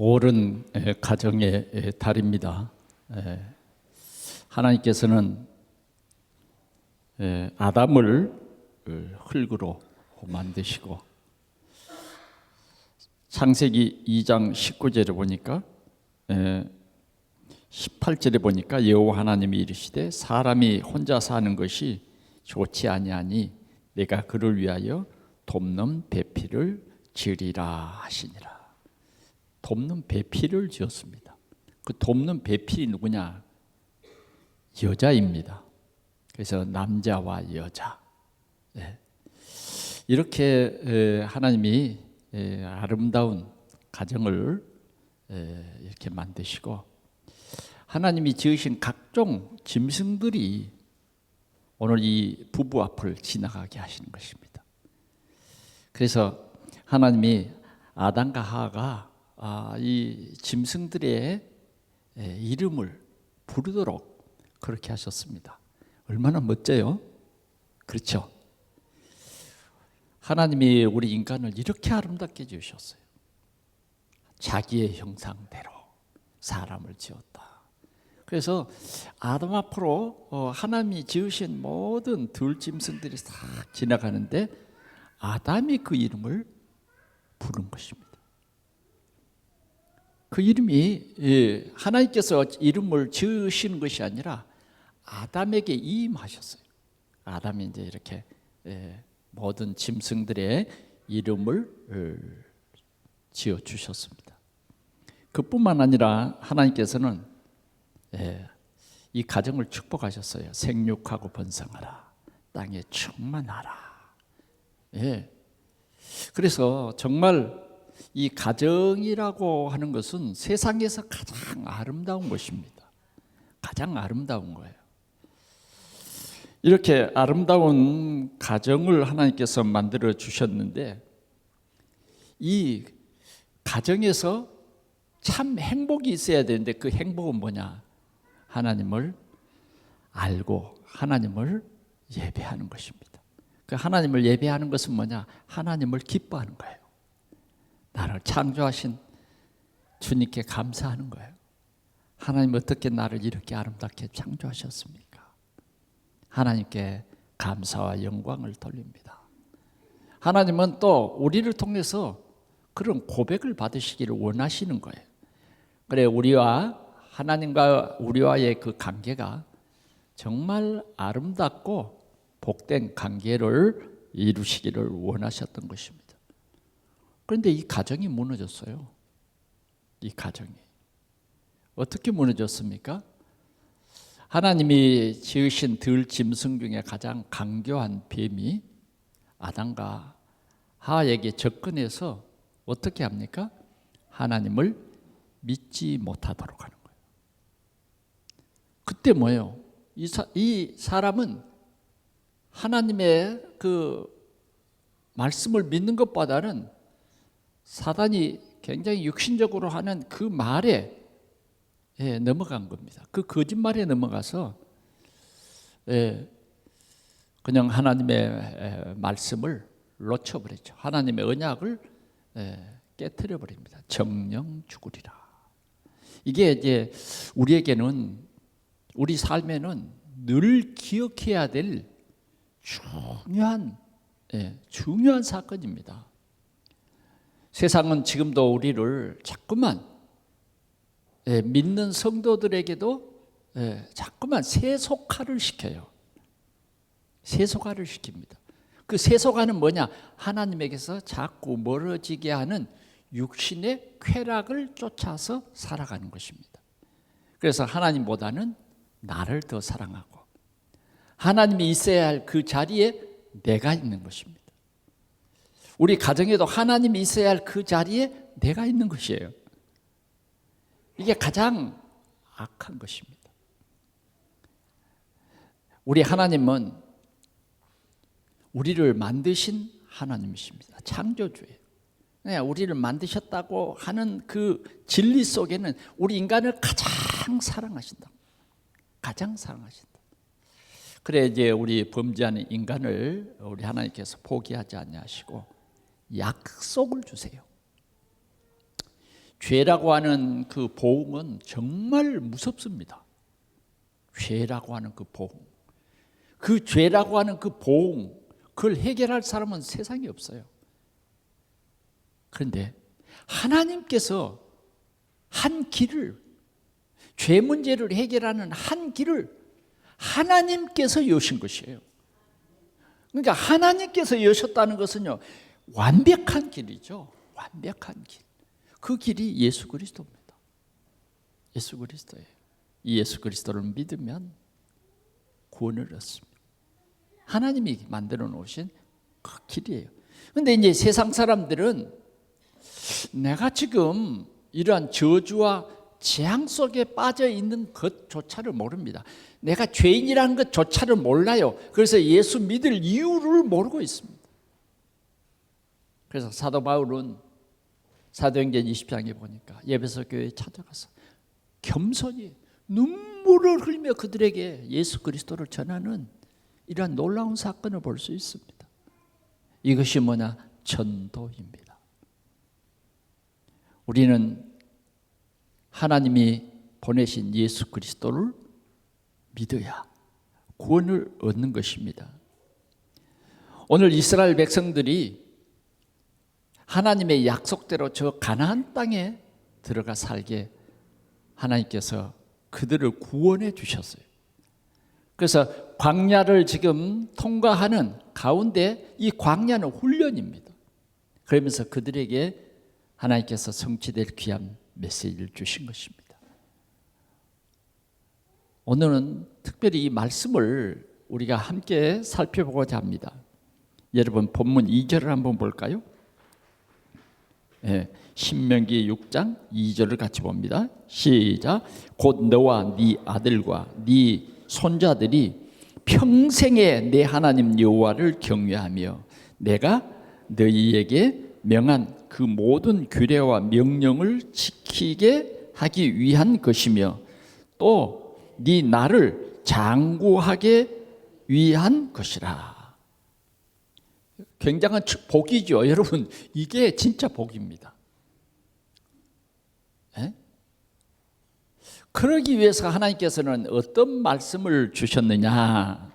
오랜 가정의 달입니다. 하나님께서는 아담을 흙으로 만드시고, 창세기 2장 19절에 보니까 18절에 보니까 여호와 하나님이 이르시되 사람이 혼자 사는 것이 좋지 아니하니 내가 그를 위하여 돕는 배필을 지으리라 하시니라. 돕는 배필을 지었습니다. 그 돕는 배필이 누구냐? 여자입니다. 그래서 남자와 여자. 이렇게 하나님이 아름다운 가정을 이렇게 만드시고, 하나님이 지으신 각종 짐승들이 오늘 이 부부 앞을 지나가게 하시는 것입니다. 그래서 하나님이 아담과 하와가 이 짐승들의 이름을 부르도록 그렇게 하셨습니다. 얼마나 멋져요? 그렇죠? 하나님이 우리 인간을 이렇게 아름답게 지으셨어요. 자기의 형상대로 사람을 지었다. 그래서 아담 앞으로 하나님이 지으신 모든 들짐승들이 싹 지나가는데 아담이 그 이름을 부른 것입니다. 그 이름이 하나님께서 이름을 지으시는 것이 아니라 아담에게 임하셨어요. 아담이 이제 이렇게 모든 짐승들의 이름을 지어 주셨습니다. 그뿐만 아니라 하나님께서는 이 가정을 축복하셨어요. 생육하고 번성하라, 땅에 충만하라. 그래서 정말 이 가정이라고 하는 것은 세상에서 가장 아름다운 것입니다. 가장 아름다운 거예요. 이렇게 아름다운 가정을 하나님께서 만들어 주셨는데, 이 가정에서 참 행복이 있어야 되는데 그 행복은 뭐냐? 하나님을 알고 하나님을 예배하는 것입니다. 그 하나님을 예배하는 것은 뭐냐? 하나님을 기뻐하는 거예요. 나를 창조하신 주님께 감사하는 거예요. 하나님 어떻게 나를 이렇게 아름답게 창조하셨습니까? 하나님께 감사와 영광을 돌립니다. 하나님은 또 우리를 통해서 그런 고백을 받으시기를 원하시는 거예요. 그래, 우리와 하나님과 우리와의 그 관계가 정말 아름답고 복된 관계를 이루시기를 원하셨던 것입니다. 그런데 이 가정이 무너졌어요. 이 가정이 어떻게 무너졌습니까? 하나님이 지으신 들짐승 중에 가장 강교한 뱀이 아담과 하와에게 접근해서 어떻게 합니까? 하나님을 믿지 못하도록 하는 거예요. 그때 뭐예요? 이 사람은 하나님의 그 말씀을 믿는 것보다는 사단이 굉장히 육신적으로 하는 그 말에 넘어간 겁니다. 그 거짓말에 넘어가서 그냥 하나님의 말씀을 놓쳐버렸죠. 하나님의 언약을 깨트려 버립니다. 정령 죽으리라. 이게 이제 우리에게는, 우리 삶에는 늘 기억해야 될 중요한 사건입니다. 세상은 지금도 우리를 자꾸만 믿는 성도들에게도 자꾸만 세속화를 시켜요. 세속화를 시킵니다. 그 세속화는 뭐냐? 하나님에게서 자꾸 멀어지게 하는 육신의 쾌락을 쫓아서 살아가는 것입니다. 그래서 하나님보다는 나를 더 사랑하고 하나님이 있어야 할 그 자리에 내가 있는 것입니다. 우리 가정에도 하나님이 있어야 할 그 자리에 내가 있는 것이에요. 이게 가장 악한 것입니다. 우리 하나님은 우리를 만드신 하나님이십니다. 창조주예요. 우리를 만드셨다고 하는 그 진리 속에는 우리 인간을 가장 사랑하신다. 가장 사랑하신다. 그래, 이제 우리 범죄하는 인간을 우리 하나님께서 포기하지 아니하시고 약속을 주세요. 죄라고 하는 그 보응은 정말 무섭습니다. 죄라고 하는 그 보응, 그 죄라고 하는 그 보응, 그걸 해결할 사람은 세상에 없어요. 그런데 하나님께서 한 길을, 죄 문제를 해결하는 한 길을 하나님께서 여신 것이에요. 그러니까 하나님께서 여셨다는 것은요, 완벽한 길이죠. 완벽한 길. 그 길이 예수 그리스도입니다. 예수 그리스도예요. 이 예수 그리스도를 믿으면 구원을 얻습니다. 하나님이 만들어 놓으신 그 길이에요. 그런데 이제 세상 사람들은 내가 지금 이러한 저주와 재앙 속에 빠져 있는 것조차를 모릅니다. 내가 죄인이라는 것조차를 몰라요. 그래서 예수 믿을 이유를 모르고 있습니다. 그래서 사도 바울은 사도행전 20장에 보니까 에베소 교회에 찾아가서 겸손히 눈물을 흘리며 그들에게 예수 그리스도를 전하는 이러한 놀라운 사건을 볼 수 있습니다. 이것이 뭐냐? 전도입니다. 우리는 하나님이 보내신 예수 그리스도를 믿어야 구원을 얻는 것입니다. 오늘 이스라엘 백성들이 하나님의 약속대로 저 가나안 땅에 들어가 살게 하나님께서 그들을 구원해 주셨어요. 그래서 광야를 지금 통과하는 가운데 이 광야는 훈련입니다. 그러면서 그들에게 하나님께서 성취될 귀한 메시지를 주신 것입니다. 오늘은 특별히 이 말씀을 우리가 함께 살펴보고자 합니다. 여러분 본문 2절을 한번 볼까요? 신명기 6장 2절을 같이 봅니다. 시작. 곧 너와 네 아들과 네 손자들이 평생에 내 하나님 여호와를 경외하며 내가 너희에게 명한 그 모든 규례와 명령을 지키게 하기 위한 것이며 또 네 나를 장구하게 위한 것이라. 굉장한 복이죠. 여러분, 이게 진짜 복입니다. 그러기 위해서 하나님께서는 어떤 말씀을 주셨느냐?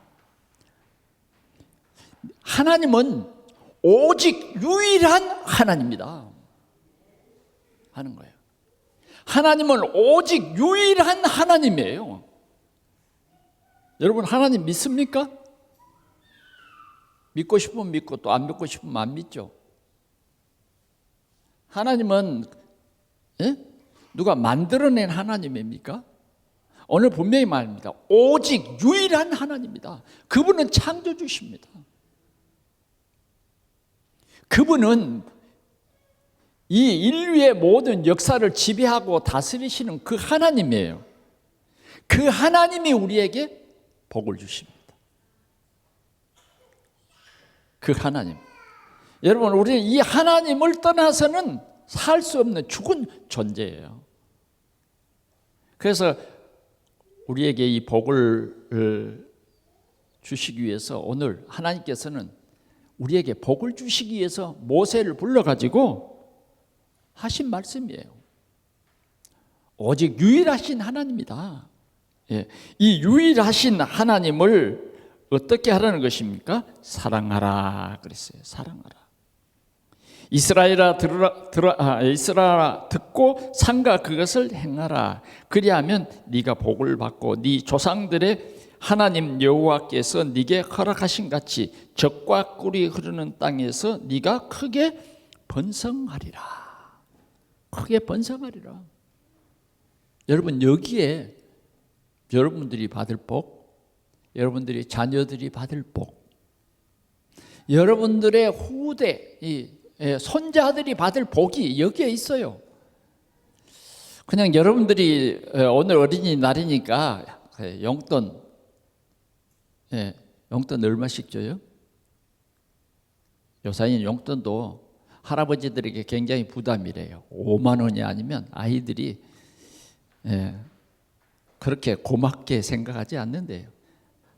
하나님은 오직 유일한 하나님이다 하는 거예요. 하나님은 오직 유일한 하나님이에요. 여러분, 하나님 믿습니까? 믿고 싶으면 믿고 또 안 믿고 싶으면 안 믿죠. 하나님은 누가 만들어낸 하나님입니까? 오늘 분명히 말합니다. 오직 유일한 하나님이다. 그분은 창조주십니다. 그분은 이 인류의 모든 역사를 지배하고 다스리시는 그 하나님이에요. 그 하나님이 우리에게 복을 주십니다. 그 하나님. 여러분, 우리는 이 하나님을 떠나서는 살 수 없는 죽은 존재예요. 그래서 우리에게 이 복을 주시기 위해서 오늘 하나님께서는 우리에게 복을 주시기 위해서 모세를 불러가지고 하신 말씀이에요. 오직 유일하신 하나님이다. 이 유일하신 하나님을 어떻게 하라는 것입니까? 사랑하라 그랬어요. 사랑하라. 이스라엘아 이스라엘아 듣고 삼가 그것을 행하라. 그리하면 네가 복을 받고 네 조상들의 하나님 여호와께서 네게 허락하신 같이 젖과 꿀이 흐르는 땅에서 네가 크게 번성하리라. 크게 번성하리라. 여러분, 여기에 여러분들이 받을 복, 여러분들이 자녀들이 받을 복, 여러분들의 후대, 손자들이 받을 복이 여기에 있어요. 그냥 여러분들이 오늘 어린이날이니까 용돈 얼마씩 줘요? 요사이는 용돈도 할아버지들에게 굉장히 부담이래요. 5만 원이 아니면 아이들이 그렇게 고맙게 생각하지 않는데요.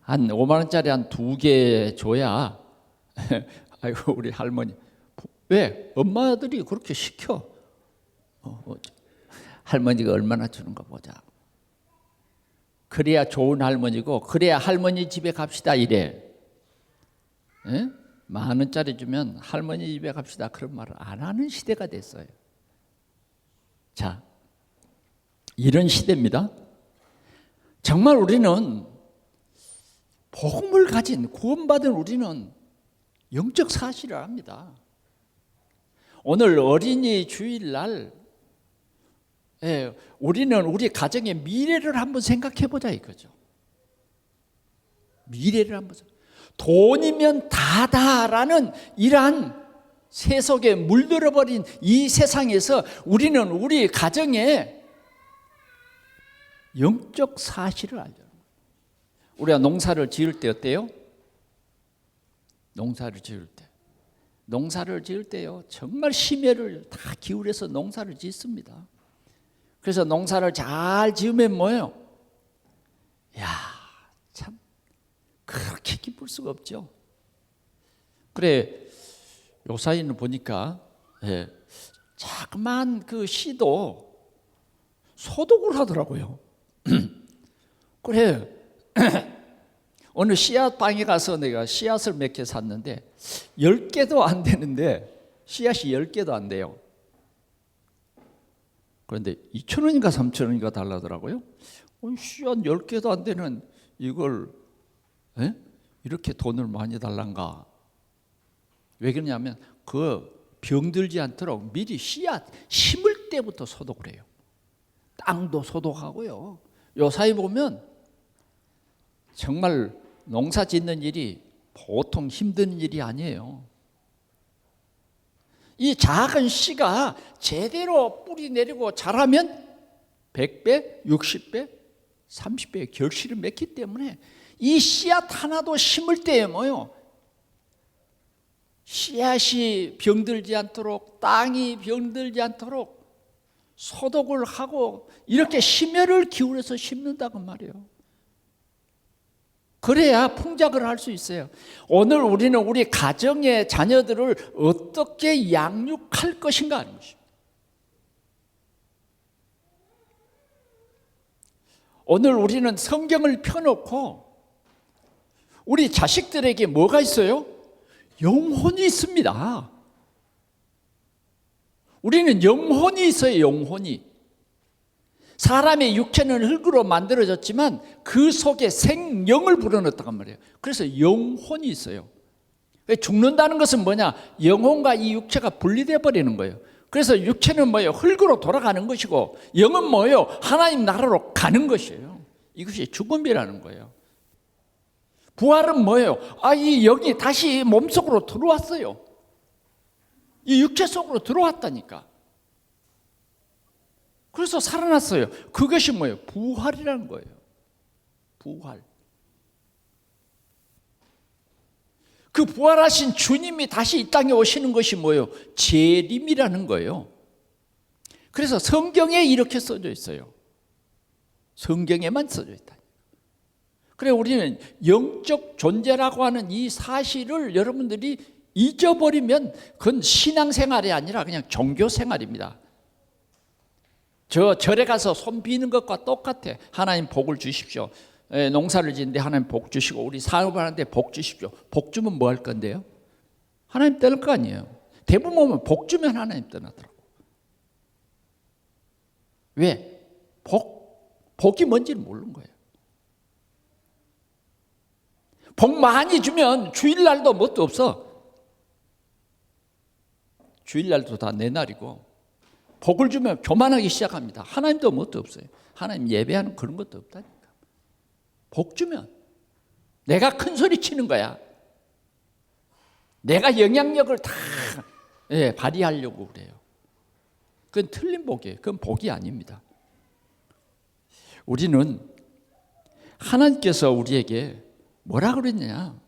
한 5만 원짜리 한 2개 줘야 아이고 우리 할머니 왜 엄마들이 그렇게 시켜? 할머니가 얼마나 주는가 보자. 그래야 좋은 할머니고, 그래야 할머니 집에 갑시다 이래. 예? 10,000원짜리 주면 할머니 집에 갑시다 그런 말을 안 하는 시대가 됐어요. 자, 이런 시대입니다. 정말 우리는 복음을 가진 구원받은 우리는 영적 사실을 압니다. 오늘 어린이 주일날 우리는 우리 가정의 미래를 한번 생각해 보자 이거죠. 미래를 한번. 돈이면 다다라는 이러한 세속에 물들어버린 이 세상에서 우리는 우리 가정의 영적 사실을 알죠. 우리가 농사를 지을 때 어때요? 농사를 지을 때요, 정말 심혈을 다 기울여서 농사를 짓습니다. 그래서 농사를 잘 지으면 뭐예요? 야, 참 그렇게 기쁠 수가 없죠. 그래, 요사이는 보니까 자그만 그 씨도 소독을 하더라고요. 그래, 어느 씨앗방에 가서 내가 씨앗을 몇 개 샀는데 10개도 안 되는데, 씨앗이 10개도 안 돼요. 그런데 2,000원인가 3,000원인가 달라더라고요. 씨앗 10개도 안 되는 이걸 이렇게 돈을 많이 달란가? 왜 그러냐면 그 병들지 않도록 미리 씨앗 심을 때부터 소독을 해요. 땅도 소독하고요. 요사이 보면 정말 농사 짓는 일이 보통 힘든 일이 아니에요. 이 작은 씨가 제대로 뿌리 내리고 자라면 100배, 60배, 30배의 결실을 맺기 때문에 이 씨앗 하나도 심을 때에 뭐요? 씨앗이 병들지 않도록, 땅이 병들지 않도록 소독을 하고 이렇게 심혈을 기울여서 심는다고 말이에요. 그래야 풍작을 할 수 있어요. 오늘 우리는 우리 가정의 자녀들을 어떻게 양육할 것인가 하는 것입니다. 오늘 우리는 성경을 펴놓고 우리 자식들에게 뭐가 있어요? 영혼이 있습니다. 우리는 영혼이 있어요. 영혼이. 사람의 육체는 흙으로 만들어졌지만 그 속에 생명을 불어넣었단 말이에요. 그래서 영혼이 있어요. 죽는다는 것은 뭐냐? 영혼과 이 육체가 분리되어 버리는 거예요. 그래서 육체는 뭐예요? 흙으로 돌아가는 것이고, 영은 뭐예요? 하나님 나라로 가는 것이에요. 이것이 죽음이라는 거예요. 부활은 뭐예요? 이 영이 다시 몸속으로 들어왔어요. 이 육체 속으로 들어왔다니까. 그래서 살아났어요. 그것이 뭐예요? 부활이라는 거예요. 부활. 그 부활하신 주님이 다시 이 땅에 오시는 것이 뭐예요? 재림이라는 거예요. 그래서 성경에 이렇게 써져 있어요. 성경에만 써져 있다. 그래, 우리는 영적 존재라고 하는 이 사실을 여러분들이 잊어버리면 그건 신앙생활이 아니라 그냥 종교생활입니다. 절에 가서 손 비는 것과 똑같아. 하나님 복을 주십시오. 농사를 짓는데 하나님 복 주시고, 우리 사업을 하는데 복 주십시오. 복 주면 뭐 할 건데요? 하나님 떠날 거 아니에요. 대부분 보면 복 주면 하나님 떠나더라고. 왜? 복이 뭔지를 모르는 거예요. 복 많이 주면 주일날도 뭣도 없어. 주일날도 다 내 날이고, 복을 주면 교만하기 시작합니다. 하나님도 뭣도 없어요. 하나님 예배하는 그런 것도 없다니까. 복 주면 내가 큰 소리 치는 거야. 내가 영향력을 다 발휘하려고 그래요. 그건 틀린 복이에요. 그건 복이 아닙니다. 우리는 하나님께서 우리에게 뭐라 그랬냐?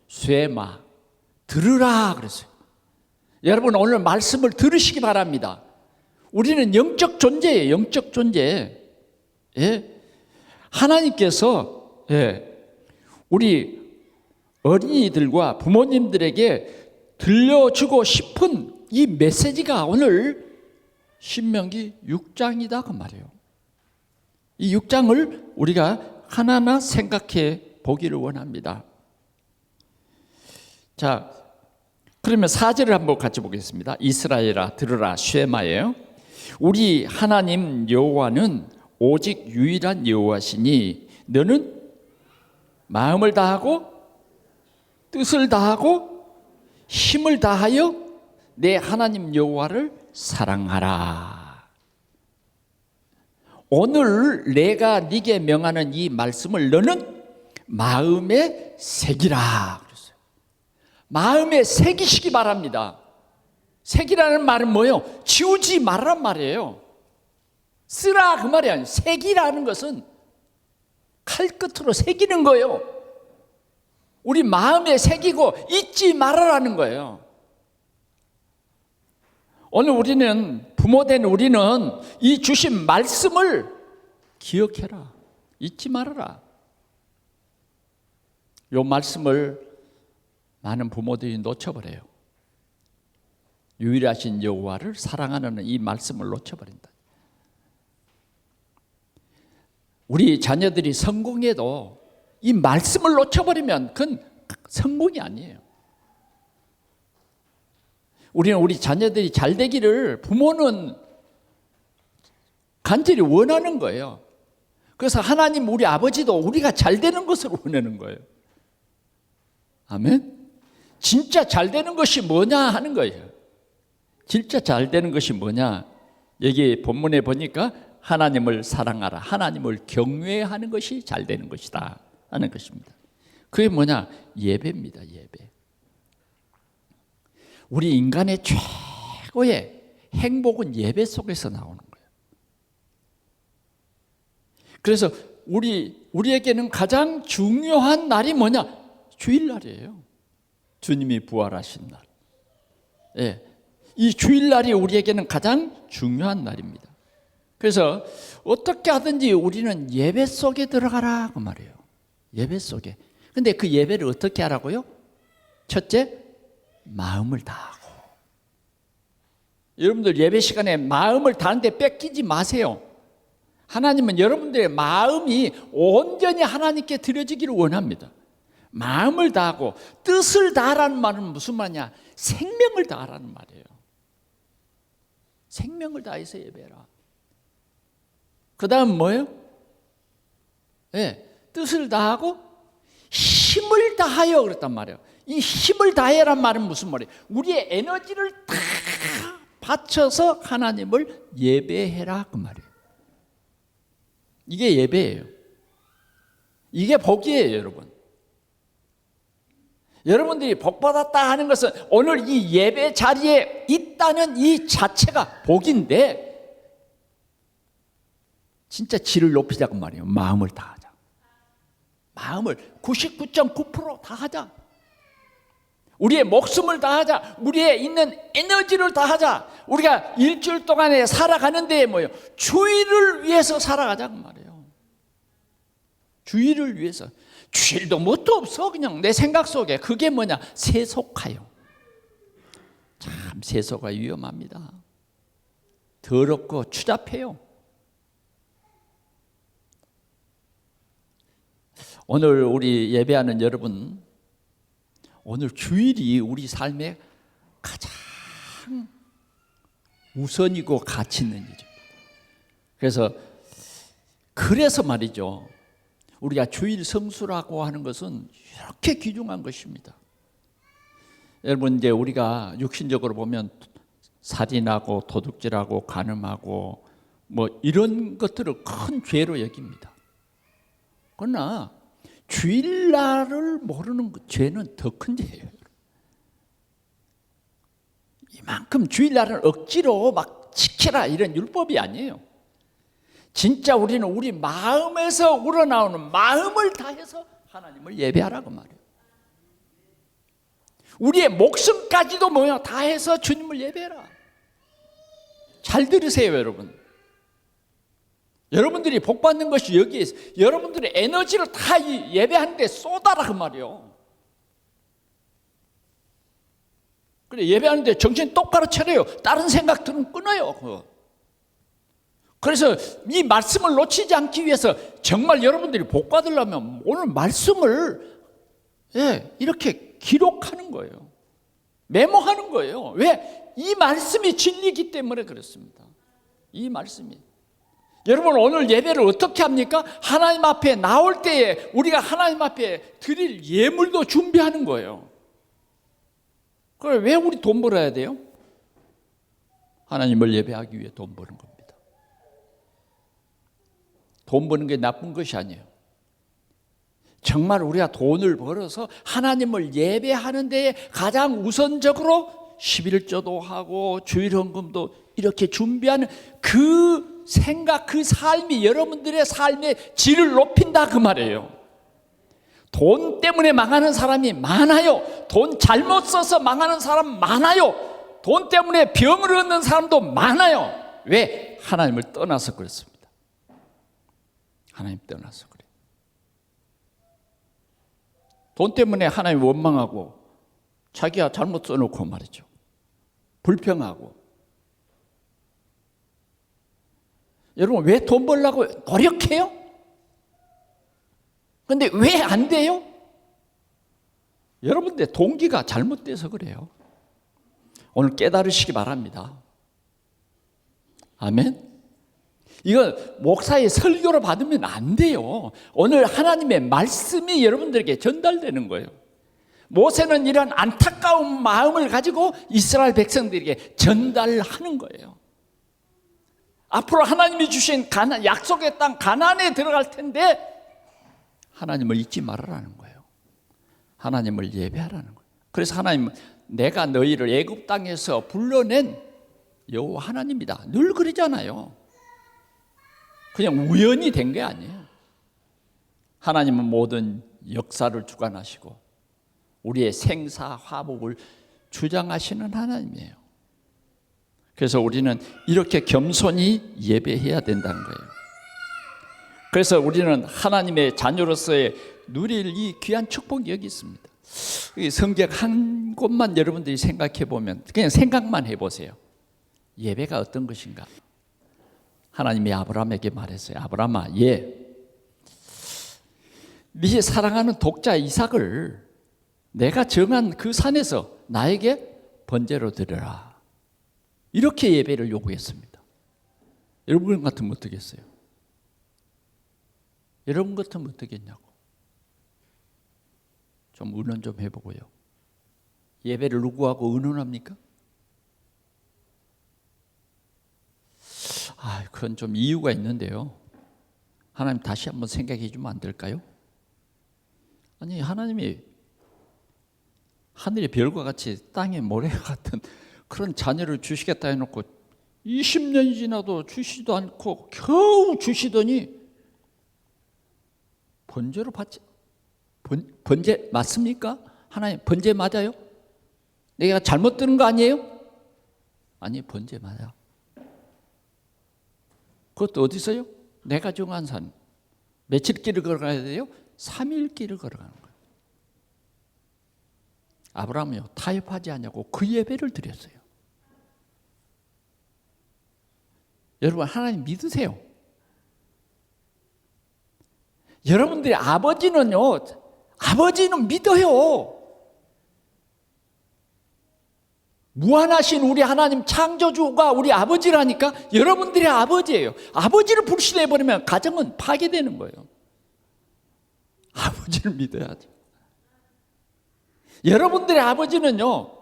쇠마 들으라 그랬어요. 여러분, 오늘 말씀을 들으시기 바랍니다. 우리는 영적 존재예요. 영적 존재. 하나님께서 우리 어린이들과 부모님들에게 들려주고 싶은 이 메시지가 오늘 신명기 6장이다 그 말이에요. 이 6장을 우리가 하나하나 생각해 보기를 원합니다. 자, 그러면 4절을 한번 같이 보겠습니다. 이스라엘아 들으라 쉐마예요. 우리 하나님 여호와는 오직 유일한 여호와시니 너는 마음을 다하고 뜻을 다하고 힘을 다하여 내 하나님 여호와를 사랑하라. 오늘 내가 네게 명하는 이 말씀을 너는 마음에 새기라 그랬어요. 마음에 새기시기 바랍니다. 새기라는 말은 뭐예요? 지우지 말란 말이에요. 쓰라 그 말이 아니에요. 새기라는 것은 칼끝으로 새기는 거예요. 우리 마음에 새기고 잊지 말아라는 거예요. 오늘 우리는 부모된 우리는 이 주신 말씀을 기억해라. 잊지 말아라. 이 말씀을 많은 부모들이 놓쳐버려요. 유일하신 여호와를 사랑하는 이 말씀을 놓쳐버린다. 우리 자녀들이 성공해도 이 말씀을 놓쳐버리면 그건 성공이 아니에요. 우리는 우리 자녀들이 잘 되기를 부모는 간절히 원하는 거예요. 그래서 하나님 우리 아버지도 우리가 잘 되는 것을 원하는 거예요. 아멘? 진짜 잘 되는 것이 뭐냐 하는 거예요. 진짜 잘 되는 것이 뭐냐? 여기 본문에 보니까 하나님을 사랑하라, 하나님을 경외하는 것이 잘 되는 것이다 하는 것입니다. 그게 뭐냐? 예배입니다. 예배. 우리 인간의 최고의 행복은 예배 속에서 나오는 거예요. 그래서 우리에게는 가장 중요한 날이 뭐냐? 주일날이에요. 주님이 부활하신 날. 예, 이 주일날이 우리에게는 가장 중요한 날입니다. 그래서 어떻게 하든지 우리는 예배 속에 들어가라 그 말이에요. 예배 속에. 근데 그 예배를 어떻게 하라고요? 첫째, 마음을 다하고. 여러분들 예배 시간에 마음을 다하는데 뺏기지 마세요. 하나님은 여러분들의 마음이 온전히 하나님께 드려지기를 원합니다. 마음을 다하고 뜻을 다하라는 말은 무슨 말이냐? 생명을 다하라는 말이에요. 생명을 다해서 예배해라. 그 다음 뭐예요? 네, 뜻을 다하고 힘을 다하여 그랬단 말이에요. 이 힘을 다해란 말은 무슨 말이에요? 우리의 에너지를 다 바쳐서 하나님을 예배해라 그 말이에요. 이게 예배예요. 이게 복이에요, 여러분. 여러분들이 복받았다 하는 것은 오늘 이 예배 자리에 있다는 이 자체가 복인데, 진짜 질을 높이자고 말이에요. 마음을 다하자. 마음을 99.9% 다하자. 우리의 목숨을 다하자. 우리의 있는 에너지를 다하자. 우리가 일주일 동안에 살아가는데 뭐예요? 주일을 위해서 살아가자고 말이에요. 주일을 위해서. 주일도 뭣도 없어. 그냥 내 생각 속에. 그게 뭐냐? 세속하여. 참 세속가 위험합니다. 더럽고 추잡해요. 오늘 우리 예배하는 여러분, 오늘 주일이 우리 삶의 가장 우선이고 가치 있는 일입니다. 그래서 말이죠. 우리가 주일 성수라고 하는 것은 이렇게 귀중한 것입니다. 여러분, 이제 우리가 육신적으로 보면 살인하고 도둑질하고 간음하고 뭐 이런 것들을 큰 죄로 여깁니다. 그러나 주일날을 모르는 죄는 더 큰 죄예요. 이만큼 주일날은 억지로 막 지켜라 이런 율법이 아니에요. 진짜 우리는 우리 마음에서 우러나오는 마음을 다해서 하나님을 예배하라고 말해요. 우리의 목숨까지도 뭐야? 다해서 주님을 예배해라. 잘 들으세요, 여러분. 여러분들이 복받는 것이 여기에 있어요. 여러분들의 에너지를 다 예배하는 데 쏟아라 그 말이에요. 그래, 예배하는데 정신 똑바로 차려요. 다른 생각들은 끊어요. 그래서 이 말씀을 놓치지 않기 위해서 정말 여러분들이 복 받으려면 오늘 말씀을 이렇게 기록하는 거예요. 메모하는 거예요. 왜? 이 말씀이 진리이기 때문에 그렇습니다. 이 말씀이. 여러분 오늘 예배를 어떻게 합니까? 하나님 앞에 나올 때에 우리가 하나님 앞에 드릴 예물도 준비하는 거예요. 그래 왜 우리 돈 벌어야 돼요? 하나님을 예배하기 위해 돈 버는 겁니다. 돈 버는 게 나쁜 것이 아니에요. 정말 우리가 돈을 벌어서 하나님을 예배하는 데에 가장 우선적으로 11조도 하고 주일헌금도 이렇게 준비하는 그 생각, 그 삶이 여러분들의 삶의 질을 높인다 그 말이에요. 돈 때문에 망하는 사람이 많아요. 돈 잘못 써서 망하는 사람 많아요. 돈 때문에 병을 얻는 사람도 많아요. 왜? 하나님을 떠나서 그렇습니다. 하나님 떠나서 그래요. 돈 때문에 하나님 원망하고 자기가 잘못 써놓고 말이죠. 불평하고. 여러분 왜 돈 벌려고 노력해요? 근데 왜 안 돼요? 여러분들 동기가 잘못돼서 그래요. 오늘 깨달으시기 바랍니다. 아멘. 이거 목사의 설교로 받으면 안 돼요. 오늘 하나님의 말씀이 여러분들에게 전달되는 거예요. 모세는 이런 안타까운 마음을 가지고 이스라엘 백성들에게 전달하는 거예요. 앞으로 하나님이 주신 약속의 땅 가나안에 들어갈 텐데 하나님을 잊지 말아라는 거예요. 하나님을 예배하라는 거예요. 그래서 하나님은 내가 너희를 애굽 땅에서 불러낸 여호와 하나님이다. 늘 그러잖아요. 그냥 우연히 된 게 아니에요. 하나님은 모든 역사를 주관하시고 우리의 생사 화복을 주장하시는 하나님이에요. 그래서 우리는 이렇게 겸손히 예배해야 된다는 거예요. 그래서 우리는 하나님의 자녀로서의 누릴 이 귀한 축복이 여기 있습니다. 성경 한 곳만 여러분들이 생각해 보면 그냥 생각만 해보세요. 예배가 어떤 것인가? 하나님이 아브라함에게 말했어요. 아브라함아, 네 사랑하는 독자 이삭을 내가 정한 그 산에서 나에게 번제로 드려라. 이렇게 예배를 요구했습니다. 여러분 같으면 어떻겠어요? 여러분 같으면 어떻겠냐고. 좀 의논 좀 해보고요. 예배를 누구하고 의논합니까? 그건 좀 이유가 있는데요. 하나님 다시 한번 생각해 주면 안 될까요? 아니 하나님이 하늘의 별과 같이 땅의 모래 같은 그런 자녀를 주시겠다 해놓고 20년이 지나도 주시도 않고 겨우 주시더니 번제로 받지? 번제 맞습니까? 하나님 번제 맞아요? 내가 잘못 들은 거 아니에요? 아니 번제 맞아. 그것도 어디서요? 내가 정한 산. 며칠 길을 걸어가야 돼요? 3일 길을 걸어가는 거예요. 아브라함이요 타협하지 않냐고 그 예배를 드렸어요. 여러분 하나님 믿으세요. 여러분들의 아버지는 믿어요. 무한하신 우리 하나님 창조주가 우리 아버지라니까 여러분들의 아버지예요. 아버지를 불신해버리면 가정은 파괴되는 거예요. 아버지를 믿어야죠. 여러분들의 아버지는요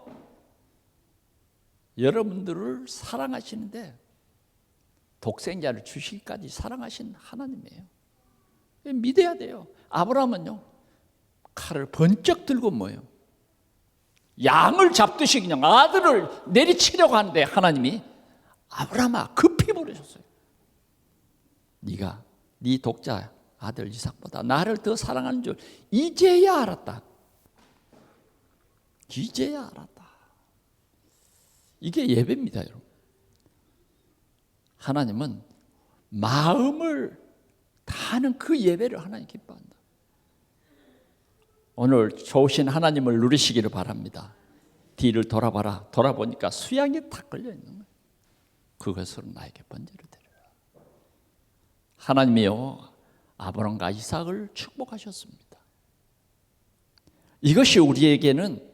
여러분들을 사랑하시는데 독생자를 주시기까지 사랑하신 하나님이에요. 믿어야 돼요. 아브라함은요 칼을 번쩍 들고 뭐예요? 양을 잡듯이 그냥 아들을 내리치려고 하는데 하나님이 아브라함아 급히 부르셨어요. 네가 네 독자 아들 이삭보다 나를 더 사랑하는 줄 이제야 알았다. 이제야 알았다. 이게 예배입니다, 여러분. 하나님은 마음을 다하는 그 예배를 하나님 기뻐한다. 오늘 좋으신 하나님을 누리시기를 바랍니다. 뒤를 돌아봐라. 돌아보니까 수양이 탁 걸려 있는 거예요. 그것으로 나에게 번제를 드려라. 하나님이요 아브라함과 이삭을 축복하셨습니다. 이것이 우리에게는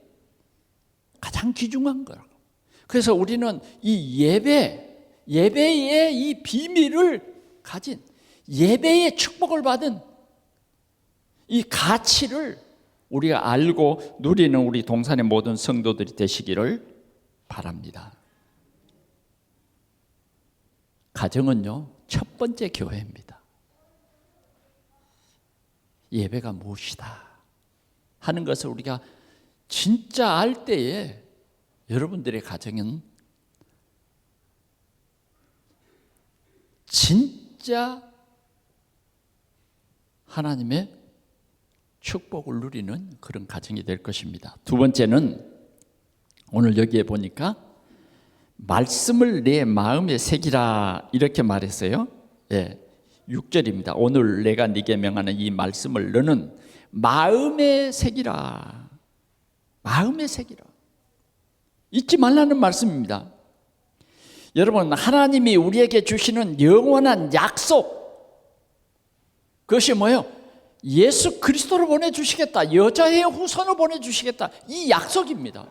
가장 귀중한 거라고. 그래서 우리는 이 예배의 이 비밀을 가진, 예배의 축복을 받은 이 가치를 우리가 알고 누리는 우리 동산의 모든 성도들이 되시기를 바랍니다. 가정은요, 첫 번째 교회입니다. 예배가 무엇이다 하는 것을 우리가 진짜 알 때에 여러분들의 가정은 진짜 하나님의 축복을 누리는 그런 가정이 될 것입니다. 두 번째는 오늘 여기에 보니까 말씀을 내 마음에 새기라 이렇게 말했어요. 6절입니다. 오늘 내가 네게 명하는 이 말씀을 너는 마음에 새기라. 마음에 새기라. 잊지 말라는 말씀입니다. 여러분, 하나님이 우리에게 주시는 영원한 약속, 그것이 뭐예요? 예수 그리스도를 보내주시겠다, 여자의 후손을 보내주시겠다, 이 약속입니다.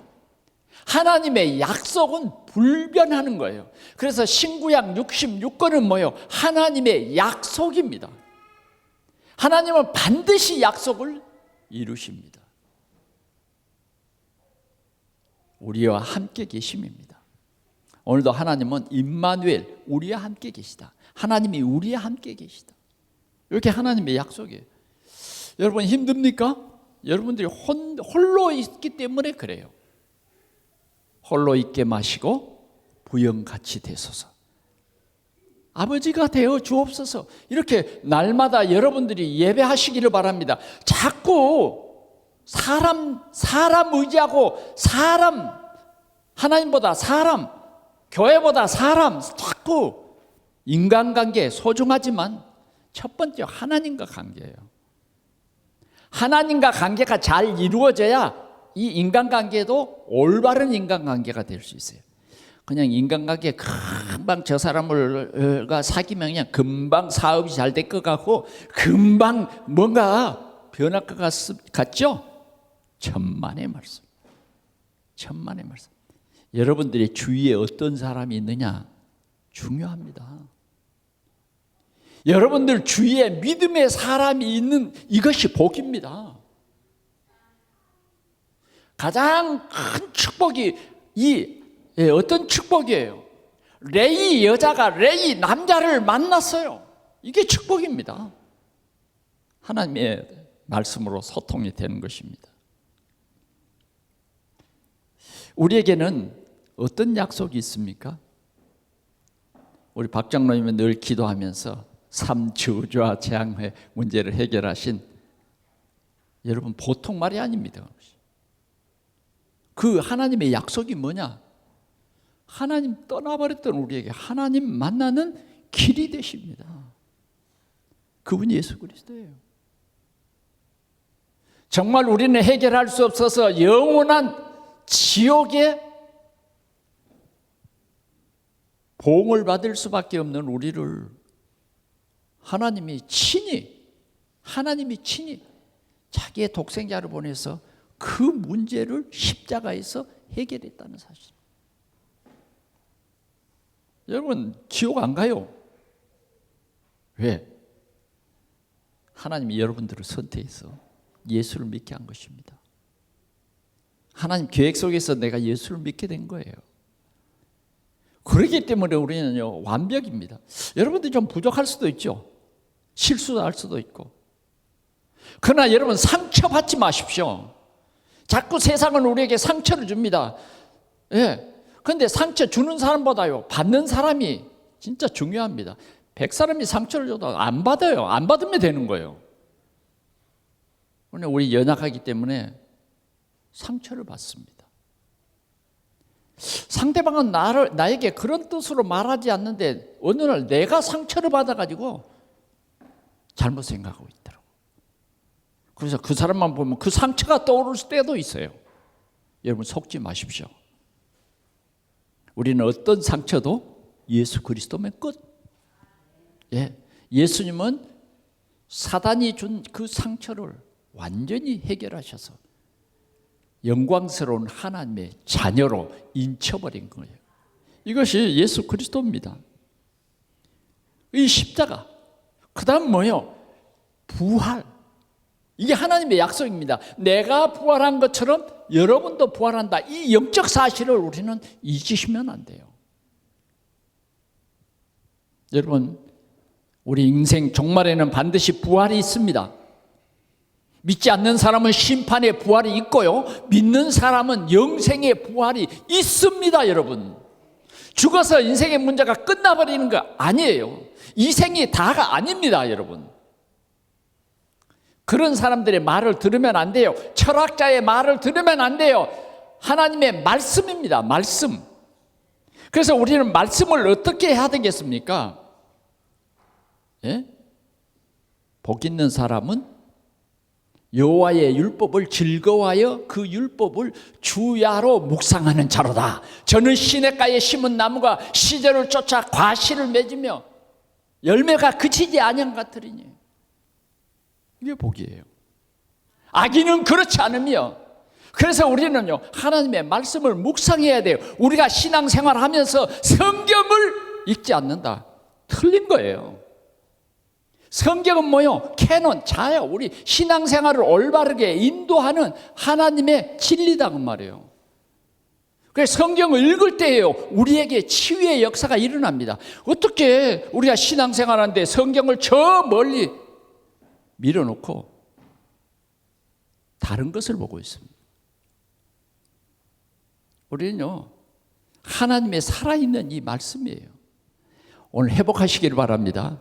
하나님의 약속은 불변하는 거예요. 그래서 신구약 66권은 뭐예요? 하나님의 약속입니다. 하나님은 반드시 약속을 이루십니다. 우리와 함께 계심입니다. 오늘도 하나님은 임마누엘, 우리와 함께 계시다. 하나님이 우리와 함께 계시다. 이렇게 하나님의 약속이에요. 여러분 힘듭니까? 여러분들이 홀로 있기 때문에 그래요. 홀로 있게 마시고 부영같이 되소서. 아버지가 되어 주옵소서. 이렇게 날마다 여러분들이 예배하시기를 바랍니다. 자꾸 사람 의지하고 하나님보다 사람, 교회보다 사람, 자꾸 인간관계 소중하지만 첫 번째 하나님과 관계예요. 하나님과 관계가 잘 이루어져야 이 인간관계도 올바른 인간관계가 될 수 있어요. 그냥 인간관계 금방 저 사람을 사귀면 그냥 금방 사업이 잘 될 것 같고 금방 뭔가 변할 것 같죠? 천만의 말씀. 천만의 말씀. 여러분들의 주위에 어떤 사람이 있느냐 중요합니다. 여러분들 주위에 믿음의 사람이 있는 이것이 복입니다. 가장 큰 축복이 어떤 축복이에요? 레이 여자가 레이 남자를 만났어요. 이게 축복입니다. 하나님의 말씀으로 소통이 되는 것입니다. 우리에게는 어떤 약속이 있습니까? 우리 박 장로님이 늘 기도하면서 삶 저주와 재앙의 문제를 해결하신, 여러분 보통 말이 아닙니다. 그 하나님의 약속이 뭐냐? 하나님 떠나버렸던 우리에게 하나님 만나는 길이 되십니다. 그분이 예수 그리스도예요. 정말 우리는 해결할 수 없어서 영원한 지옥에 보응을 받을 수밖에 없는 우리를 하나님이 친히 자기의 독생자를 보내서 그 문제를 십자가에서 해결했다는 사실. 여러분 지옥 안 가요. 왜? 하나님이 여러분들을 선택해서 예수를 믿게 한 것입니다. 하나님 계획 속에서 내가 예수를 믿게 된 거예요. 그렇기 때문에 우리는요 완벽입니다. 여러분들이 좀 부족할 수도 있죠. 실수도 할 수도 있고. 그러나 여러분 상처받지 마십시오. 자꾸 세상은 우리에게 상처를 줍니다. 그런데 상처 주는 사람보다요 받는 사람이 진짜 중요합니다. 100사람이 상처를 줘도 안 받아요. 안 받으면 되는 거예요. 그런데 우리 연약하기 때문에 상처를 받습니다. 상대방은 나에게 그런 뜻으로 말하지 않는데 어느 날 내가 상처를 받아가지고 잘못 생각하고 있더라고. 그래서 그 사람만 보면 그 상처가 떠오를 때도 있어요. 여러분 속지 마십시오. 우리는 어떤 상처도 예수 그리스도면 끝. 예수님은 사단이 준 그 상처를 완전히 해결하셔서 영광스러운 하나님의 자녀로 인쳐버린 거예요. 이것이 예수 그리스도입니다. 이 십자가, 그 다음 뭐예요? 부활. 이게 하나님의 약속입니다. 내가 부활한 것처럼 여러분도 부활한다. 이 영적 사실을 우리는 잊으시면 안 돼요. 여러분, 우리 인생 종말에는 반드시 부활이 있습니다. 믿지 않는 사람은 심판의 부활이 있고요, 믿는 사람은 영생의 부활이 있습니다. 여러분, 죽어서 인생의 문제가 끝나버리는 거 아니에요. 이 생이 다가 아닙니다. 여러분, 그런 사람들의 말을 들으면 안 돼요. 철학자의 말을 들으면 안 돼요. 하나님의 말씀입니다. 말씀. 그래서 우리는 말씀을 어떻게 해야 되겠습니까? 예? 복 있는 사람은 여호와의 율법을 즐거워하여 그 율법을 주야로 묵상하는 자로다. 저는 시냇가에 심은 나무가 시절을 쫓아 과실을 맺으며 열매가 그치지 아니한 같으리니. 이게 복이에요. 악인은 그렇지 않으며, 그래서 우리는요, 하나님의 말씀을 묵상해야 돼요. 우리가 신앙생활하면서 성경을 읽지 않는다, 틀린 거예요. 성경은 뭐요? 캐논, 자야. 우리 신앙생활을 올바르게 인도하는 하나님의 진리다 그 말이에요. 그래서 성경을 읽을 때에요, 우리에게 치유의 역사가 일어납니다. 어떻게 우리가 신앙생활하는데 성경을 저 멀리 밀어놓고 다른 것을 보고 있습니다. 우리는요, 하나님의 살아있는 이 말씀이에요. 오늘 회복하시기를 바랍니다.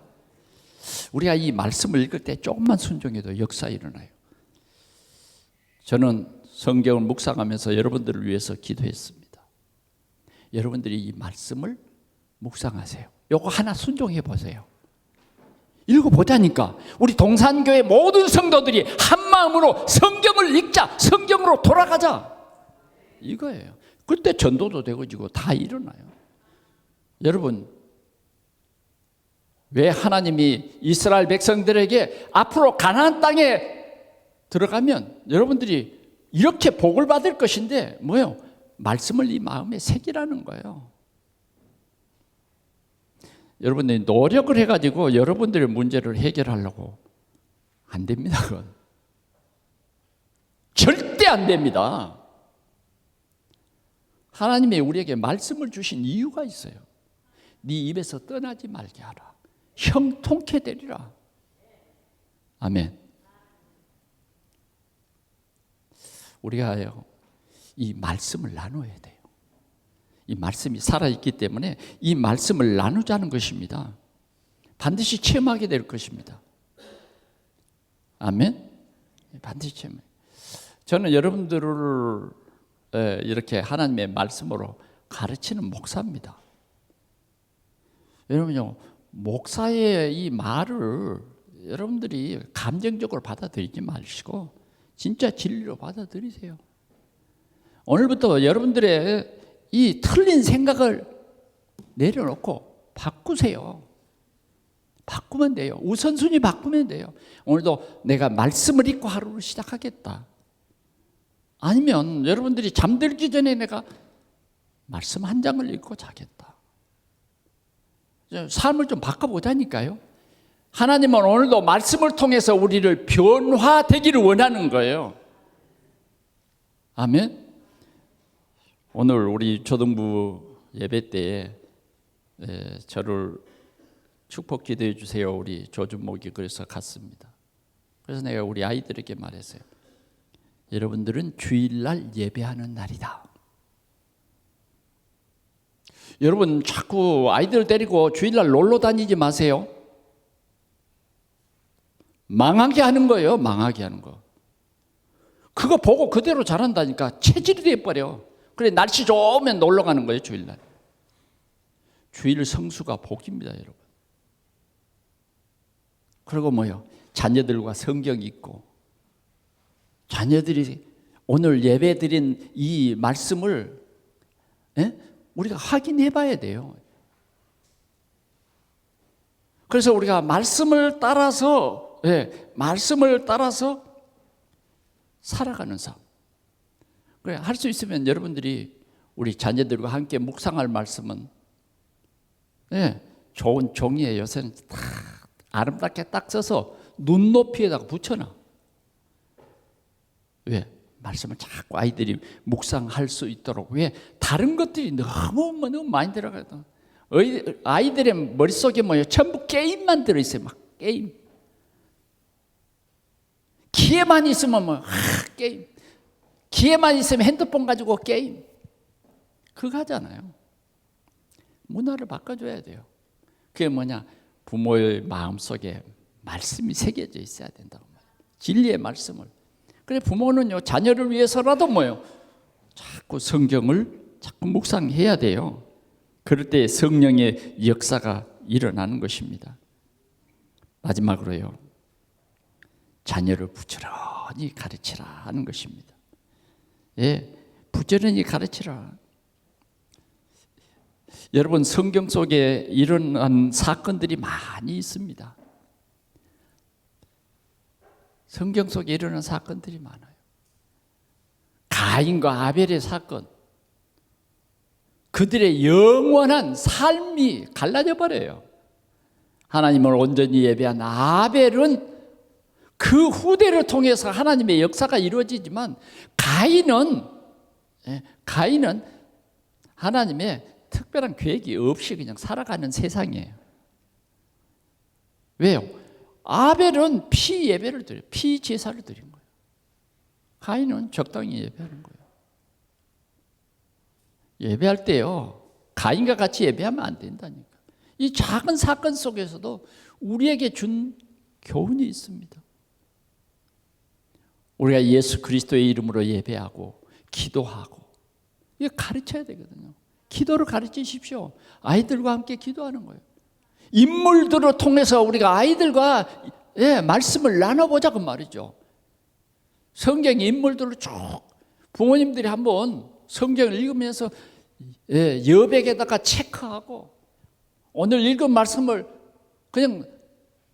우리가 이 말씀을 읽을 때 조금만 순종해도 역사 일어나요. 저는 성경을 묵상하면서 여러분들을 위해서 기도했습니다. 여러분들이 이 말씀을 묵상하세요. 요거 하나 순종해 보세요. 읽어보자니까. 우리 동산교회 모든 성도들이 한 마음으로 성경을 읽자, 성경으로 돌아가자, 이거예요. 그때 전도도 되고 다 일어나요. 여러분, 왜 하나님이 이스라엘 백성들에게 앞으로 가나안 땅에 들어가면 여러분들이 이렇게 복을 받을 것인데 뭐예요? 말씀을 이 마음에 새기라는 거예요. 여러분들이 노력을 해가지고 여러분들의 문제를 해결하려고 안 됩니다. 그건 절대 안 됩니다. 하나님이 우리에게 말씀을 주신 이유가 있어요. 네 입에서 떠나지 말게 하라. 형통케 되리라. 아멘. 우리가 이 말씀을 나눠야 돼요. 이 말씀이 살아있기 때문에 이 말씀을 나누자는 것입니다. 반드시 체험하게 될 것입니다. 아멘. 반드시 체험. 저는 여러분들을 이렇게 하나님의 말씀으로 가르치는 목사입니다. 여러분요, 목사의 이 말을 여러분들이 감정적으로 받아들이지 마시고 진짜 진리로 받아들이세요. 오늘부터 여러분들의 이 틀린 생각을 내려놓고 바꾸세요. 바꾸면 돼요. 우선순위 바꾸면 돼요. 오늘도 내가 말씀을 읽고 하루를 시작하겠다. 아니면 여러분들이 잠들기 전에 내가 말씀 한 장을 읽고 자겠다. 삶을 좀 바꿔보자니까요. 하나님은 오늘도 말씀을 통해서 우리를 변화되기를 원하는 거예요. 아멘. 오늘 우리 초등부 예배 때에 저를 축복 기도해 주세요. 우리 조준목이 그래서 갔습니다. 그래서 내가 우리 아이들에게 말했어요. 여러분들은 주일날 예배하는 날이다. 여러분 자꾸 아이들 데리고 주일날 놀러 다니지 마세요. 망하게 하는 거예요. 망하게 하는 거. 그거 보고 그대로 자란다니까 체질이 돼버려. 그래 날씨 좋으면 놀러 가는 거예요. 주일날. 주일 성수가 복입니다. 여러분. 그리고 뭐요? 자녀들과 성경 읽고 자녀들이 오늘 예배 드린 이 말씀을 우리가 확인해 봐야 돼요. 그래서 우리가 말씀을 따라서 말씀을 따라서 살아가는 삶. 그래, 할 수 있으면 여러분들이 우리 자녀들과 함께 묵상할 말씀은 좋은 종이에 요새는 다 아름답게 딱 써서 눈높이에다가 붙여놔. 왜? 말씀을 자꾸 아이들이 묵상할 수 있도록. 왜? 다른 것들이 너무 많이 들어가거든. 아이들의 머릿속에 뭐예요? 전부 게임만 들어있어요. 막 게임. 기회만 있으면 게임. 기회만 있으면 핸드폰 가지고 게임. 그거 하잖아요. 문화를 바꿔줘야 돼요. 그게 뭐냐? 부모의 마음속에 말씀이 새겨져 있어야 된다고 말이에요. 진리의 말씀을. 그래, 부모는요, 자녀를 위해서라도 자꾸 성경을 자꾸 묵상해야 돼요. 그럴 때 성령의 역사가 일어나는 것입니다. 마지막으로요, 자녀를 부지런히 가르치라 하는 것입니다. 부지런히 가르치라. 여러분, 성경 속에 일어난 사건들이 많이 있습니다. 성경 속에 일어난 사건들이 많아요. 가인과 아벨의 사건. 그들의 영원한 삶이 갈라져 버려요. 하나님을 온전히 예배한 아벨은 그 후대를 통해서 하나님의 역사가 이루어지지만 가인은 하나님의 특별한 계획이 없이 그냥 살아가는 세상이에요. 왜요? 아벨은 피 예배를 드려요. 피 제사를 드린 거예요. 가인은 적당히 예배하는 거예요. 예배할 때요, 가인과 같이 예배하면 안 된다니까. 이 작은 사건 속에서도 우리에게 준 교훈이 있습니다. 우리가 예수 그리스도의 이름으로 예배하고 기도하고 이거 가르쳐야 되거든요. 기도를 가르치십시오. 아이들과 함께 기도하는 거예요. 인물들을 통해서 우리가 아이들과 말씀을 나눠보자고 말이죠. 성경 인물들을 쭉 부모님들이 한번 성경을 읽으면서 여백에다가 체크하고 오늘 읽은 말씀을 그냥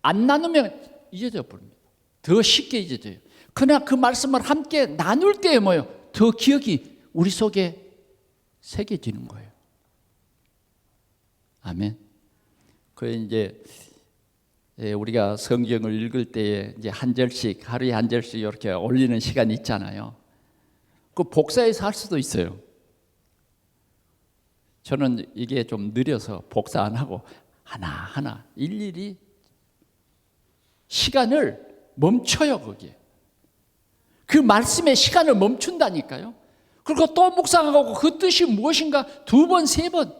안 나누면 잊어져 버립니다. 더 쉽게 잊어져요. 그러나 그 말씀을 함께 나눌 때에 더 기억이 우리 속에 새겨지는 거예요. 아멘. 그 이제 우리가 성경을 읽을 때에 이제 한 절씩 하루에 한 절씩 이렇게 올리는 시간이 있잖아요. 그 복사해서 할 수도 있어요. 저는 이게 좀 느려서 복사 안 하고 하나하나 일일이 시간을 멈춰요. 거기에 그 말씀의 시간을 멈춘다니까요. 그리고 또 묵상하고 그 뜻이 무엇인가 2번, 3번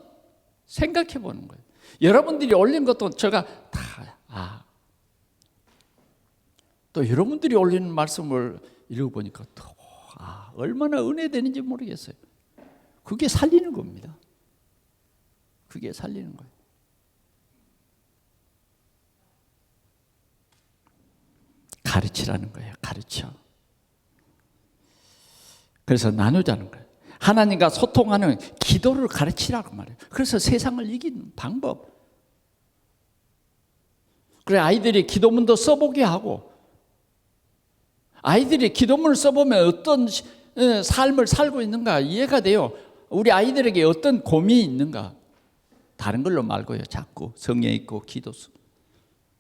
생각해 보는 거예요. 여러분들이 올린 것도 제가 다 또 여러분들이 올리는 말씀을 읽어보니까 또 얼마나 은혜되는지 모르겠어요. 그게 살리는 겁니다. 그게 살리는 거예요. 가르치라는 거예요. 가르쳐. 그래서 나누자는 거예요. 하나님과 소통하는 기도를 가르치라고 말해요. 그래서 세상을 이기는 방법. 그래, 아이들이 기도문도 써보게 하고, 아이들이 기도문을 써보면 어떤 삶을 살고 있는가 이해가 돼요. 우리 아이들에게 어떤 고민이 있는가. 다른 걸로 말고요. 자꾸 성경 읽고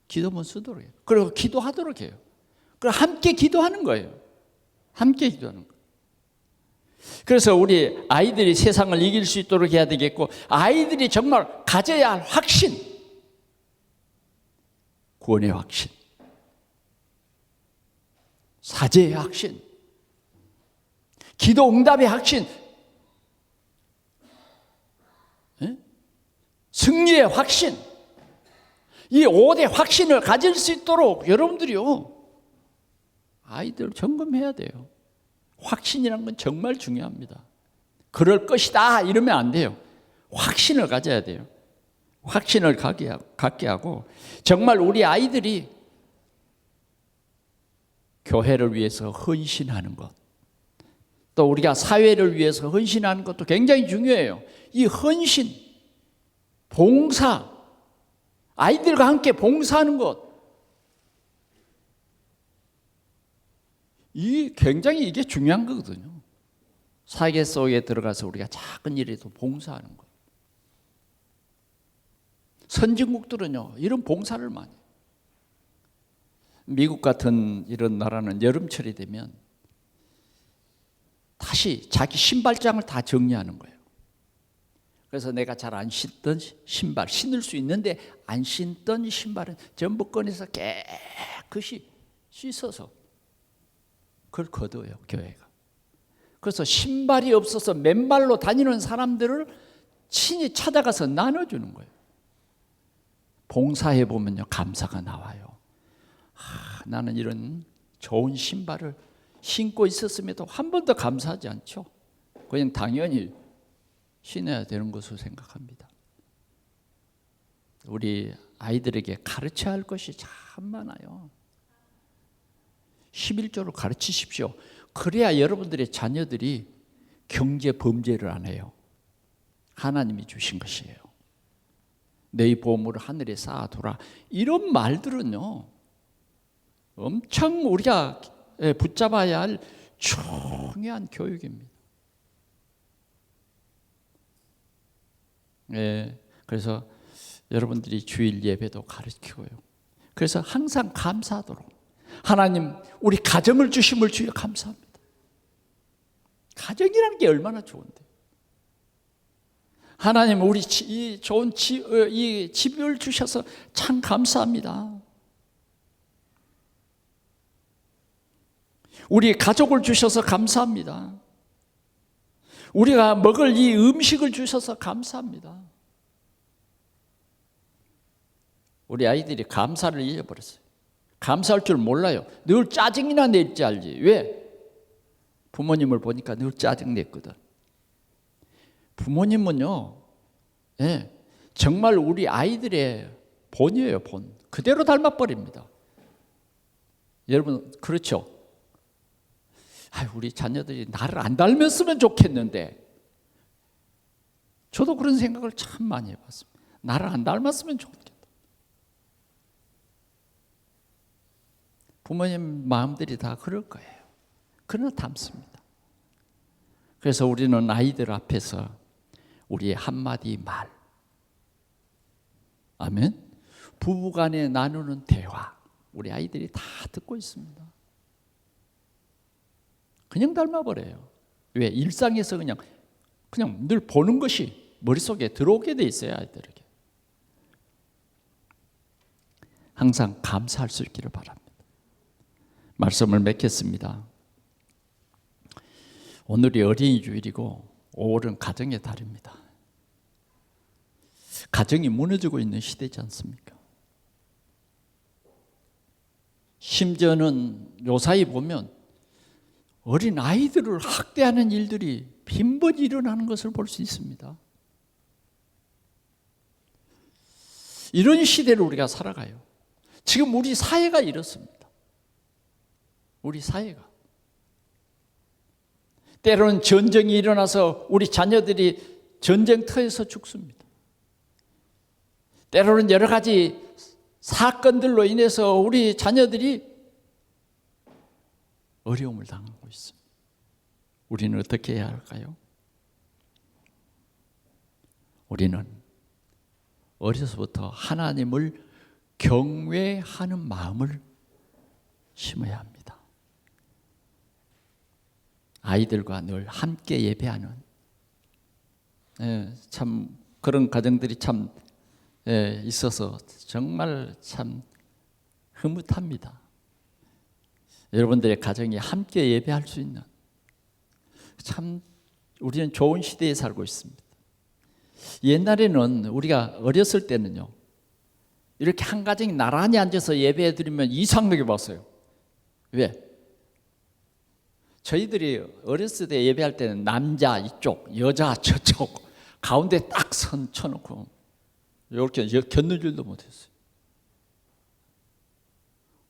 기도문 쓰도록 해요. 그리고 기도하도록 해요. 그리고 함께 기도하는 거예요. 함께 기도하는 거예요. 그래서 우리 아이들이 세상을 이길 수 있도록 해야 되겠고, 아이들이 정말 가져야 할 확신, 구원의 확신, 사죄의 확신, 기도 응답의 확신, 승리의 확신, 이 5대 확신을 가질 수 있도록 여러분들이요, 아이들 점검해야 돼요. 확신이라는 건 정말 중요합니다. 그럴 것이다 이러면 안 돼요. 확신을 가져야 돼요. 확신을 갖게 하고, 정말 우리 아이들이 교회를 위해서 헌신하는 것, 또 우리가 사회를 위해서 헌신하는 것도 굉장히 중요해요. 이 헌신, 봉사, 아이들과 함께 봉사하는 것. 굉장히 이게 중요한 거거든요. 사회 속에 들어가서 우리가 작은 일에도 봉사하는 것. 선진국들은요, 이런 봉사를 많이 해요. 미국 같은 이런 나라는 여름철이 되면 다시 자기 신발장을 다 정리하는 거예요. 그래서 내가 잘 안 신던 신발, 신을 수 있는데 안 신던 신발은 전부 꺼내서 깨끗이 씻어서 그걸 걷어요, 교회가. 그래서 신발이 없어서 맨발로 다니는 사람들을 친히 찾아가서 나눠주는 거예요. 봉사해 보면요, 감사가 나와요. 나는 이런 좋은 신발을 신고 있었음에도 한 번도 감사하지 않죠. 그냥 당연히 신어야 되는 것으로 생각합니다. 우리 아이들에게 가르쳐야 할 것이 참 많아요. 11조를 가르치십시오. 그래야 여러분들의 자녀들이 경제 범죄를 안 해요. 하나님이 주신 것이에요. 너희 보물을 하늘에 쌓아두라. 이런 말들은요, 엄청 우리가 붙잡아야 할 중요한 교육입니다. 그래서 여러분들이 주일 예배도 가르치고요. 그래서 항상 감사하도록, 하나님 우리 가정을 주심을 주여 감사합니다. 가정이라는 게 얼마나 좋은데, 하나님 우리 이 좋은 이 집을 주셔서 참 감사합니다. 우리 가족을 주셔서 감사합니다. 우리가 먹을 이 음식을 주셔서 감사합니다. 우리 아이들이 감사를 잊어버렸어요. 감사할 줄 몰라요. 늘 짜증이나 낼지 알지. 왜? 부모님을 보니까 늘 짜증 냈거든. 부모님은요, 정말 우리 아이들의 본이에요, 본. 그대로 닮아버립니다. 여러분, 그렇죠? 우리 자녀들이 나를 안 닮았으면 좋겠는데, 저도 그런 생각을 참 많이 해봤습니다. 나를 안 닮았으면 좋겠다. 부모님 마음들이 다 그럴 거예요. 그러나 닮습니다. 그래서 우리는 아이들 앞에서 우리의 한마디 말, 아멘, 부부간에 나누는 대화, 우리 아이들이 다 듣고 있습니다. 그냥 닮아버려요. 왜? 일상에서 그냥 늘 보는 것이 머릿속에 들어오게 돼 있어요, 아이들에게. 항상 감사할 수 있기를 바랍니다. 말씀을 맺겠습니다. 오늘이 어린이 주일이고 5월은 가정의 달입니다. 가정이 무너지고 있는 시대지 않습니까? 심지어는 요사이 보면 어린 아이들을 학대하는 일들이 빈번히 일어나는 것을 볼 수 있습니다. 이런 시대를 우리가 살아가요. 지금 우리 사회가 이렇습니다. 우리 사회가. 때로는 전쟁이 일어나서 우리 자녀들이 전쟁터에서 죽습니다. 때로는 여러 가지 사건들로 인해서 우리 자녀들이 어려움을 당하고 있습니다. 우리는 어떻게 해야 할까요? 우리는 어려서부터 하나님을 경외하는 마음을 심어야 합니다. 아이들과 늘 함께 예배하는, 참 그런 가정들이 참 있어서 정말 참 흐뭇합니다. 여러분들의 가정이 함께 예배할 수 있는, 참 우리는 좋은 시대에 살고 있습니다. 옛날에는 우리가 어렸을 때는요, 이렇게 한 가정이 나란히 앉아서 예배해 드리면 이상하게 봤어요. 왜? 저희들이 어렸을 때 예배할 때는 남자 이쪽, 여자 저쪽, 가운데 딱 선 쳐놓고 이렇게 곁는 줄도 못했어요.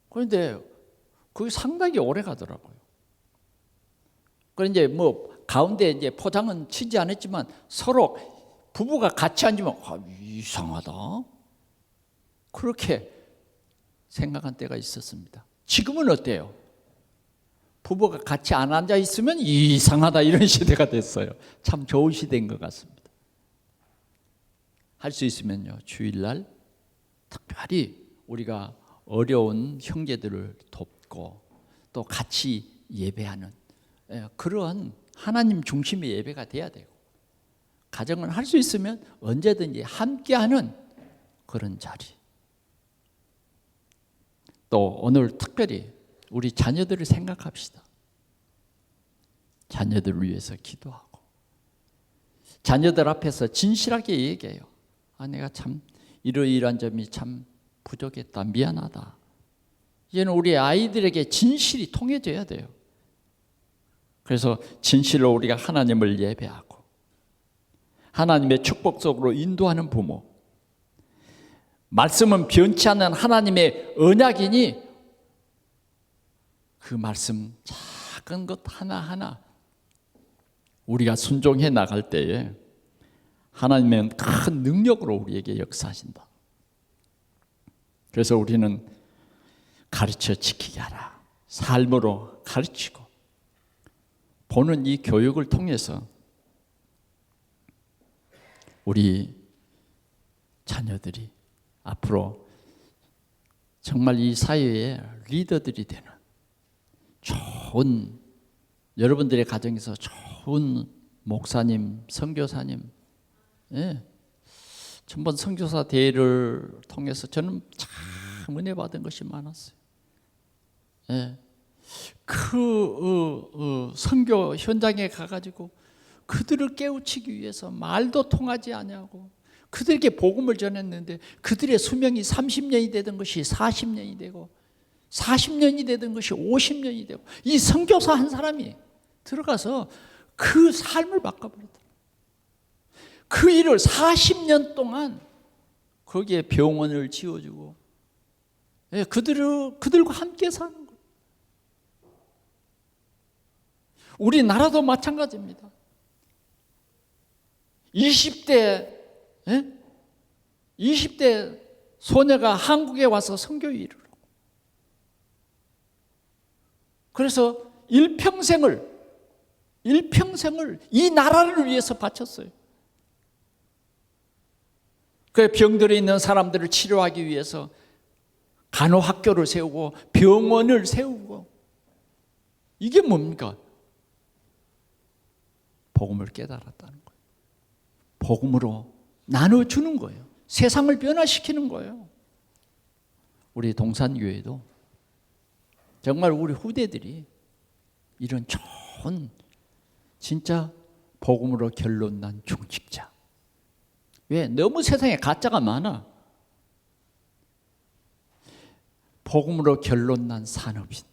그런데 그게 상당히 오래 가더라고요. 그런데 가운데 이제 포장은 치지 않았지만 서로 부부가 같이 앉으면 이상하다. 그렇게 생각한 때가 있었습니다. 지금은 어때요? 부부가 같이 안 앉아 있으면 이상하다, 이런 시대가 됐어요. 참 좋은 시대인 것 같습니다. 할 수 있으면요, 주일날 특별히 우리가 어려운 형제들을 돕고 또 같이 예배하는 그런 하나님 중심의 예배가 돼야 되고, 가정은 할 수 있으면 언제든지 함께하는 그런 자리. 또 오늘 특별히 우리 자녀들을 생각합시다. 자녀들을 위해서 기도하고, 자녀들 앞에서 진실하게 얘기해요. 내가 참 이러이러한 점이 참 부족했다, 미안하다. 이제는 우리 아이들에게 진실이 통해져야 돼요. 그래서 진실로 우리가 하나님을 예배하고 하나님의 축복 속으로 인도하는 부모, 말씀은 변치 않는 하나님의 언약이니 그 말씀 작은 것 하나하나 우리가 순종해 나갈 때에 하나님은 큰 능력으로 우리에게 역사하신다. 그래서 우리는 가르쳐 지키게 하라, 삶으로 가르치고 보는 이 교육을 통해서 우리 자녀들이 앞으로 정말 이 사회의 리더들이 되는 좋은, 여러분들의 가정에서 좋은 목사님, 선교사님, 전번 선교사 대회를 통해서 저는 참 은혜 받은 것이 많았어요. 그 선교 현장에 가가지고 그들을 깨우치기 위해서 말도 통하지 아니하고 그들에게 복음을 전했는데, 그들의 수명이 30년이 되던 것이 40년이 되고 40년이 되던 것이 50년이 되고, 이 선교사 한 사람이 들어가서 그 삶을 바꿔버렸다. 그 일을 40년 동안 거기에 병원을 지어주고 그들과 함께 사는 거예요. 우리나라도 마찬가지입니다. 20대 소녀가 한국에 와서 선교 일을 하고, 그래서 일평생을 이 나라를 위해서 바쳤어요. 그 병들어 있는 사람들을 치료하기 위해서 간호학교를 세우고 병원을 세우고, 이게 뭡니까? 복음을 깨달았다는 거예요. 복음으로 나눠주는 거예요. 세상을 변화시키는 거예요. 우리 동산교회도 정말 우리 후대들이 이런 좋은 진짜 복음으로 결론난 중직자. 왜? 너무 세상에 가짜가 많아. 복음으로 결론난 산업인,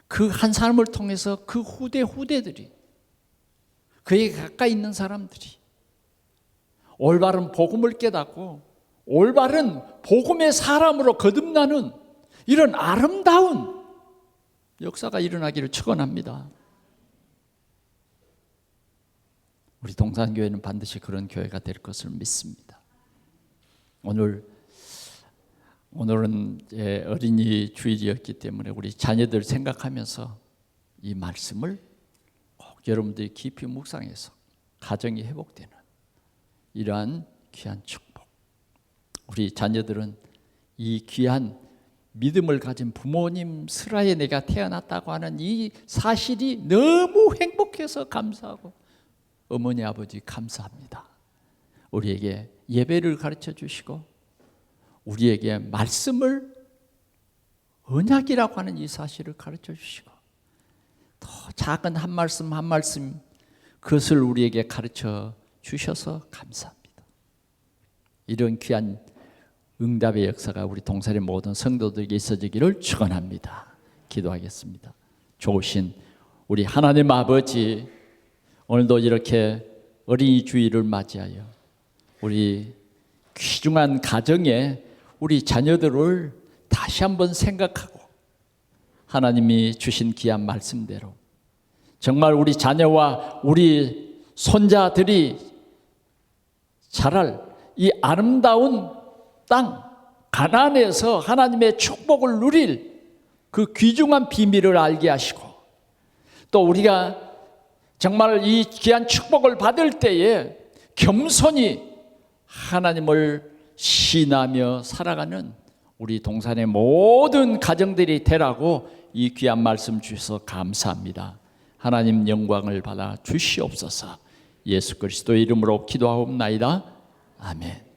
그 한 사람을 통해서 그 후대들이, 그에게 가까이 있는 사람들이 올바른 복음을 깨닫고 올바른 복음의 사람으로 거듭나는 이런 아름다운 역사가 일어나기를 축원합니다. 우리 동산교회는 반드시 그런 교회가 될 것을 믿습니다. 오늘은 어린이 주일이었기 때문에 우리 자녀들 생각하면서 이 말씀을 꼭 여러분들이 깊이 묵상해서 가정이 회복되는 이러한 귀한 축복, 우리 자녀들은 이 귀한 믿음을 가진 부모님 슬하에 내가 태어났다고 하는 이 사실이 너무 행복해서 감사하고, 어머니 아버지 감사합니다. 우리에게 예배를 가르쳐 주시고 우리에게 말씀을, 언약이라고 하는 이 사실을 가르쳐 주시고, 더 작은 한 말씀 한 말씀 그것을 우리에게 가르쳐 주셔서 감사합니다. 이런 귀한 응답의 역사가 우리 동산의 모든 성도들에게 있어지기를 축원합니다. 기도하겠습니다. 좋으신 우리 하나님 아버지, 오늘도 이렇게 어린이 주일을 맞이하여 우리 귀중한 가정에 우리 자녀들을 다시 한번 생각하고 하나님이 주신 귀한 말씀대로 정말 우리 자녀와 우리 손자들이 자랄 이 아름다운 땅 가나안에서 하나님의 축복을 누릴 그 귀중한 비밀을 알게 하시고, 또 우리가 정말 이 귀한 축복을 받을 때에 겸손히 하나님을 신하며 살아가는 우리 동산의 모든 가정들이 되라고 이 귀한 말씀 주셔서 감사합니다. 하나님 영광을 받아 주시옵소서. 예수 그리스도의 이름으로 기도하옵나이다. 아멘.